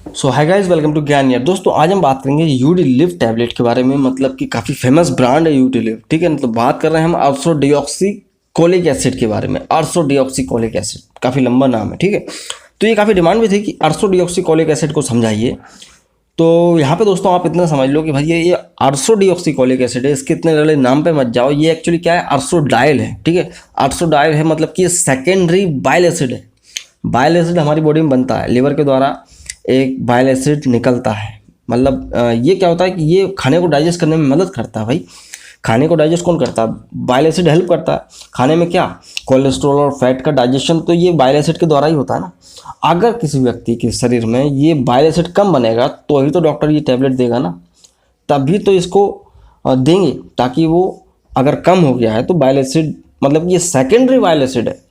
So hi guys, welcome to Gyan Yaar. दोस्तों आज हम बात करेंगे यूडी लिव टैबलेट के बारे में। मतलब कि काफ़ी फेमस ब्रांड है यूडी लिव, ठीक है। मतलब बात कर रहे हैं हम अर्सो डिऑक्सी कोलिक एसिड के बारे में। अर्सो डिऑक्सी कोलिक एसिड काफ़ी लंबा नाम है, ठीक है। तो ये काफ़ी डिमांड में थी कि अर्सो डिऑक्सी कोलिक एसिड को समझाइए। तो यहाँ पे दोस्तों आप इतना समझ लो कि भाई ये अर्सो डिऑक्सी कोलिक एसिड है। इसके इतने बड़े नाम पे मत जाओ। ये एक्चुअली क्या है, अर्सो डायल है, ठीक है। अर्सो डायल है मतलब कि ये सेकेंडरी बाइल एसिड है। बाइल एसिड हमारी बॉडी में बनता है, लिवर के द्वारा एक बाइल एसिड निकलता है। मतलब ये क्या होता है कि ये खाने को डाइजेस्ट करने में मदद करता है। भाई खाने को डाइजेस्ट कौन करता है? बाइल एसिड हेल्प करता है खाने में। क्या? कोलेस्ट्रॉल और फैट का डाइजेशन तो ये बाइल एसिड के द्वारा ही होता है ना। अगर किसी व्यक्ति के शरीर में ये बाइल एसिड कम बनेगा तो ही तो डॉक्टर ये टैबलेट देगा ना, तभी तो इसको देंगे, ताकि वो अगर कम हो गया है तो बाइल एसिड, मतलब ये सेकेंडरी बाइल एसिड है,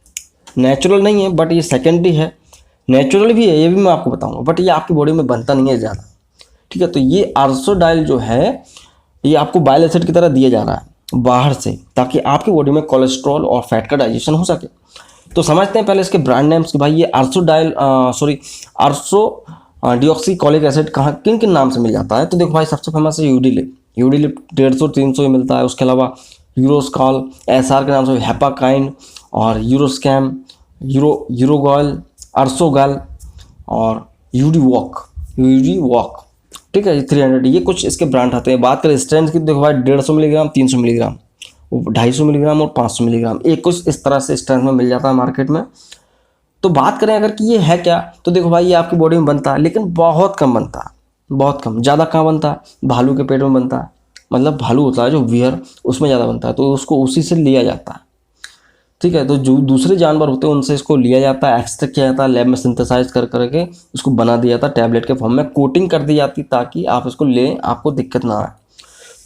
नेचुरल नहीं है बट ये सेकेंडरी है। नेचुरल भी है, ये भी मैं आपको बताऊंगा, बट ये आपकी बॉडी में बनता नहीं है ज़्यादा, ठीक है। तो ये अर्सोडाइल जो है ये आपको बाइल एसिड की तरह दिया जा रहा है बाहर से, ताकि आपकी बॉडी में कोलेस्ट्रॉल और फैट का डाइजेशन हो सके। तो समझते हैं पहले इसके ब्रांड नेम्स कि भाई ये अर्सो डिऑक्सी कोलिक एसिड कहाँ किन किन नाम से मिल जाता है। तो देखो भाई, सबसे फेमस है यूडी लिव। यूडी लिव 150-300 में मिलता है। उसके अलावा यूरोस्कॉल, एसआर के नाम से हेपाकाइन और यूरोस्कैम, यूरोगॉल, अर्सोगल और यूडी वॉक, ठीक है। 300 ये कुछ इसके ब्रांड आते हैं। बात करें स्ट्रेंथ की, देखो भाई 150 मिलीग्राम, 300 मिलीग्राम, 250 मिलीग्राम और 500 मिलीग्राम, एक कुछ इस तरह से स्ट्रेंथ में मिल जाता है मार्केट में। तो बात करें अगर कि ये है क्या, तो देखो भाई ये आपकी बॉडी में बनता है, लेकिन बहुत कम बनता है, बहुत कम। ज़्यादा कहाँ बनता है? भालू के पेट में बनता है। मतलब भालू होता है जो वियर, उसमें ज़्यादा बनता है, तो उसको उसी से लिया जाता है, ठीक है। तो जो दूसरे जानवर होते हैं उनसे इसको लिया जाता है, एक्सट्रैक्ट किया जाता है, लैब में सिंथेसाइज कर करके इसको बना दिया जाता है, टैबलेट के फॉर्म में कोटिंग कर दी जाती, ताकि आप इसको लें, आपको दिक्कत ना आए।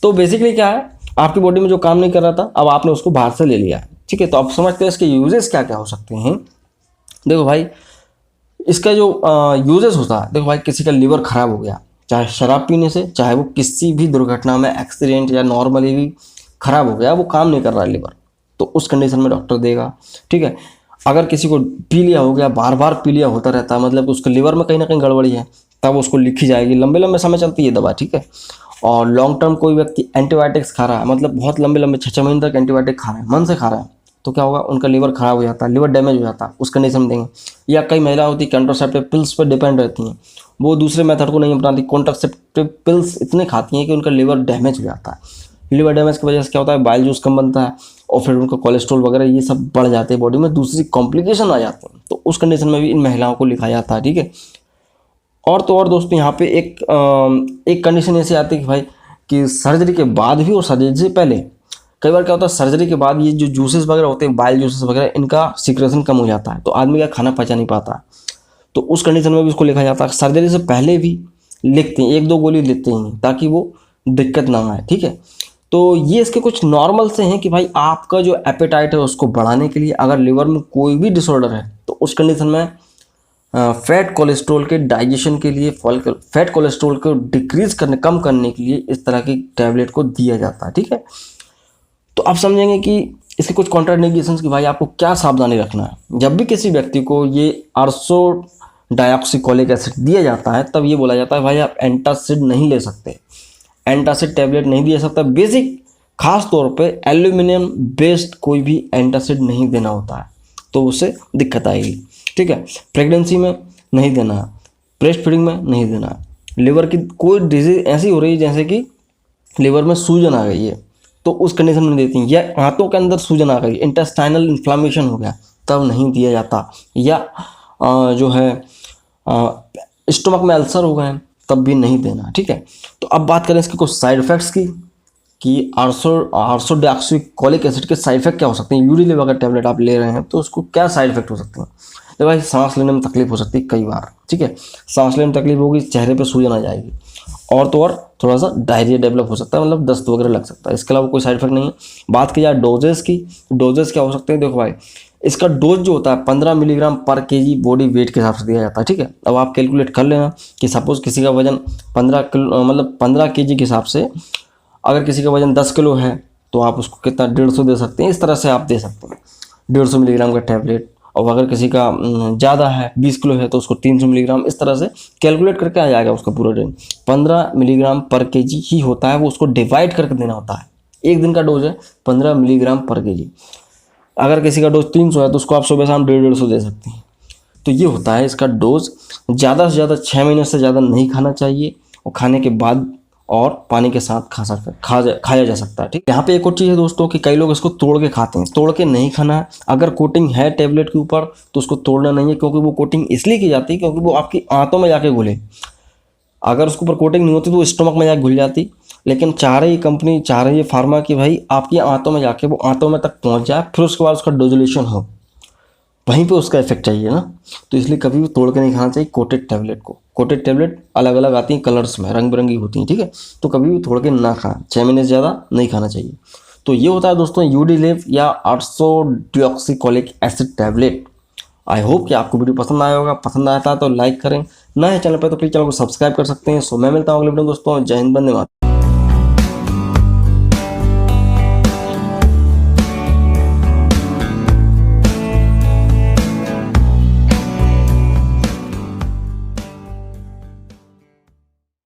तो बेसिकली क्या है, आपकी बॉडी में जो काम नहीं कर रहा था, अब आपने उसको बाहर से ले लिया, ठीक है। तो आप समझते हैं इसके यूजेस क्या क्या हो सकते हैं। देखो भाई, इसका जो यूजेस होता है, देखो भाई किसी का लिवर खराब हो गया, चाहे शराब पीने से, चाहे वो किसी भी दुर्घटना में, एक्सीडेंट या नॉर्मली भी खराब हो गया, वो काम नहीं कर रहा है लिवर, तो उस कंडीशन में डॉक्टर देगा, ठीक है। अगर किसी को पीलिया हो गया, बार बार पीलिया होता रहता है, मतलब उसके लिवर में कहीं ना कहीं गड़बड़ी है, तब उसको लिखी जाएगी। लंबे लंबे समय चलती है दवा, ठीक है। और लॉन्ग टर्म कोई व्यक्ति एंटीबायोटिक्स खा रहा है, मतलब बहुत लंबे लंबे 6-6 महीने तक एंटीबायोटिक खा रहा है, मन से खा रहा है, तो क्या होगा, उनका लिवर खराब हो जाता है, लिवर डैमेज हो जाता है, उस कंडीशन में देंगे। या कई महिला होती है कॉन्ट्रासेप्टिव पिल्स पर डिपेंड रहती हैं, वो दूसरे मेथड को नहीं अपनाती, कॉन्ट्रासेप्टिव पिल्स इतने खाती हैं कि उनका लिवर डैमेज हो जाता है। लिवर डैमेज की वजह से क्या होता है, बाइल जूस कम बनता है और फिर उनका कोलेस्ट्रॉल वगैरह ये सब बढ़ जाते हैं बॉडी में, दूसरी कॉम्प्लिकेशन आ जाते हैं। तो उस कंडीशन में भी इन महिलाओं को लिखा जाता है, ठीक है। और तो और दोस्तों, यहाँ पे एक कंडीशन ऐसी आती है कि भाई कि सर्जरी के बाद भी और सर्जरी से पहले, कई बार क्या होता है सर्जरी के बाद ये जो जूसेस वगैरह होते हैं, बाइल जूसेस वगैरह, इनका सिक्रेशन कम हो जाता है, तो आदमी का खाना पचा नहीं पाता, तो उस कंडीशन में भी उसको लिखा जाता है। सर्जरी से पहले भी लिखते हैं, 1-2 गोली लेते हैं, ताकि वो दिक्कत ना आए, ठीक है। तो ये इसके कुछ नॉर्मल से हैं कि भाई आपका जो एपेटाइट है उसको बढ़ाने के लिए, अगर लिवर में कोई भी डिसऑर्डर है तो उस कंडीशन में फैट कोलेस्ट्रॉल के डाइजेशन के लिए, फैट कोलेस्ट्रॉल को डिक्रीज करने, कम करने के लिए इस तरह की टैबलेट को दिया जाता है, ठीक है। तो आप समझेंगे कि इसके कुछ कॉन्ट्राइंडिकेशंस कि भाई आपको क्या सावधानी रखना है। जब भी किसी व्यक्ति को ये अर्सो डाइऑक्सी कोलिक एसिड दिया जाता है, तब ये बोला जाता है भाई आप एंटासिड नहीं ले सकते, एंटासिड टैबलेट नहीं दिया सकता। बेसिक खास तौर पे एल्यूमिनियम बेस्ड कोई भी एंटासिड नहीं देना होता है, तो उससे दिक्कत आएगी, ठीक है। प्रेगनेंसी में नहीं देना, ब्रेस्ट फीडिंग में नहीं देना, लिवर की कोई डिजीज ऐसी हो रही है जैसे कि लिवर में सूजन आ गई है, तो उस कंडीशन में देती हैं। या हाथों के अंदर सूजन आ गई, इंटेस्टाइनल इन्फ्लामेशन हो गया, तब नहीं दिया जाता। या जो है स्टमक में अल्सर हो गए, तब भी नहीं देना, ठीक है। तो अब बात करें इसके कुछ साइड इफेक्ट्स की, कि अर्सो डिऑक्सी कोलिक एसिड के साइड इफेक्ट क्या हो सकते हैं। यूडी लिव अगर टैबलेट आप ले रहे हैं तो उसको क्या साइड इफेक्ट हो सकते हैं। तो भाई सांस लेने में तकलीफ हो सकती है कई बार, ठीक है। सांस लेने में तकलीफ होगी, चेहरे पे सूजन आ जाएगी, और तो और थोड़ा सा डायरिया डेवलप हो सकता है, मतलब दस्त वगैरह लग सकता है। इसके अलावा कोई साइड इफेक्ट नहीं है। बात की जाए डोजेस की, डोजेस क्या हो सकते हैं। देखो भाई, इसका डोज जो होता है 15 मिलीग्राम पर केजी बॉडी वेट के हिसाब से दिया जाता है, ठीक है। अब आप कैलकुलेट कर लेना कि सपोज किसी का वजन 15 किलो, मतलब 15 केजी के हिसाब से, अगर किसी का वजन 10 किलो है तो आप उसको कितना 150 दे सकते हैं, इस तरह से आप दे सकते हैं 150 मिलीग्राम का टैबलेट। और अगर किसी का ज़्यादा है 20 किलो है तो उसको 300 मिलीग्राम, इस तरह से कैलकुलेट करके आ जाएगा उसका पूरा रेंज। 15 मिलीग्राम पर केजी ही होता है, वो उसको डिवाइड करके देना होता है। एक दिन का डोज है 15 मिलीग्राम पर केजी। अगर किसी का डोज 300 है तो उसको आप सुबह शाम 150 दे सकते हैं। तो ये होता है इसका डोज। ज़्यादा से ज़्यादा 6 महीने से ज़्यादा नहीं खाना चाहिए, और खाने के बाद और पानी के साथ खाया जा सकता है। ठीक, यहाँ पे एक और चीज़ है दोस्तों कि कई लोग इसको तोड़ के खाते हैं। तोड़ के नहीं खाना है। अगर कोटिंग है टेबलेट के ऊपर तो उसको तोड़ना नहीं है, क्योंकि वो कोटिंग इसलिए की जाती है क्योंकि वो आपकी आंतों में जाके घुले। अगर उसके ऊपर कोटिंग नहीं होती तो वो स्टमक में जाके घुल जाती, लेकिन चाह रही कंपनी, चाह रही है फार्मा कि भाई आपकी आंतों में जाके वो आंतों में तक पहुँच जाए, फिर उसके बाद उसका डोजुलेशन हो, वहीं पे उसका इफेक्ट चाहिए ना। तो इसलिए कभी भी तोड़ के नहीं खाना चाहिए कोटेड टैबलेट को। कोटेड टैबलेट अलग अलग आती हैं कलर्स में, रंग बिरंगी होती हैं, ठीक है। तो कभी भी तोड़ के ना खाएं, 6 महीने से ज़्यादा नहीं खाना चाहिए। तो ये होता है दोस्तों यूडिलिव या 800 डिऑक्सीकोलिक एसिड टैबलेट। आई होप कि आपको वीडियो पसंद आया होगा। पसंद आया था तो लाइक करें, नए चैनल पर तो प्लीज़ चैनल को सब्सक्राइब कर सकते हैं। सो मैं मिलता हूँ अगले वीडियो में दोस्तों। जय हिंद, वंदे मातरम।